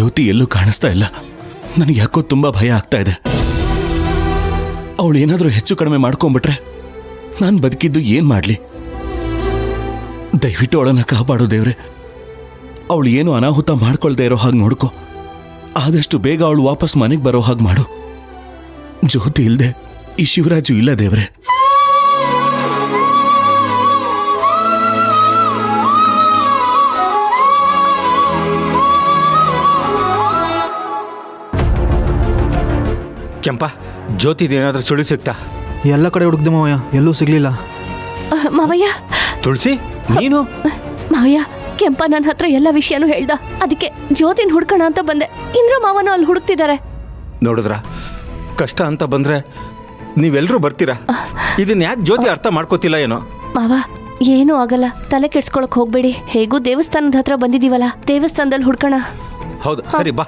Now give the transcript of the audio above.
ಜ್ಯೋತಿ ಎಲ್ಲೂ ಕಾಣಿಸ್ತಾ ಇಲ್ಲ. ನನಗೆ ಯಾಕೋ ತುಂಬಾ ಭಯ ಆಗ್ತಾ ಇದೆ. ಅವಳು ಏನಾದರೂ ಹೆಚ್ಚು ಕಡಿಮೆ ಮಾಡ್ಕೊಂಡ್ಬಿಟ್ರೆ ನಾನು ಬದುಕಿದ್ದು ಏನ್ ಮಾಡ್ಲಿ? ದಯವಿಟ್ಟು ಅವಳನ್ನ ಕಾಪಾಡು ದೇವ್ರೆ. ಅವಳು ಏನು ಅನಾಹುತ ಮಾಡ್ಕೊಳ್ದೇ ಇರೋ ಹಾಗೆ ನೋಡ್ಕೊ. ಆದಷ್ಟು ಬೇಗ ಅವಳು ವಾಪಸ್ ಮನೆಗೆ ಬರೋ ಹಾಗೆ ಮಾಡು. ಜ್ಯೋತಿ ಇಲ್ದೆ ಈ ಶಿವರಾಜು ಇಲ್ಲ ದೇವ್ರೆ. ಕೆಂಪ, ಜ್ಯೋತಿದೇನಾದ್ರೂ ಸುಳಿ ಸಿಗ್ತಾ? ಎಲ್ಲ ಕಡೆ ಹುಡುಕ್ದೆ ಮಾವಯ್ಯ, ಎಲ್ಲೂ ಸಿಗ್ಲಿಲ್ಲ. ಮಾವಯ್ಯ, ತುಳಸಿ ನೀನು? ಮಾವಯ್ಯ, ಕೆಂಪ ನನ್ನ ಹತ್ರ ಎಲ್ಲ ವಿಷಯನೂ ಹೇಳ್ದ. ಅದಕ್ಕೆ ಜ್ಯೋತಿನ ಹುಡ್ಕೋಣ ಅಂತ ಬಂದೆ. ಇಂದ್ರ ಮಾವನು ಅಲ್ಲಿ ಹುಡುಕ್ತಿದ್ದಾರೆ. ನೋಡಿದ್ರ, ಕಷ್ಟ ಅಂತ ಬಂದ್ರೆ ನೀವೆಲ್ಲರೂ ಬರ್ತೀರಾ. ಇದನ್ನ ಯಾಕೆ ಜ್ಯೋತಿ ಅರ್ಥ ಮಾಡ್ಕೋತಿಲ್ಲ ಏನೋ? ಮಾವ, ಏನೂ ಆಗಲ್ಲ, ತಲೆ ಕೆಡ್ಸ್ಕೊಳಕ್ ಹೋಗ್ಬೇಡಿ. ಹೇಗೂ ದೇವಸ್ಥಾನದ ಹತ್ರ ಬಂದಿದೀವಲ್ಲ, ದೇವಸ್ಥಾನದಲ್ಲಿ ಹುಡ್ಕೋಣ. ಹೌದು, ಸರಿ ಬಾ.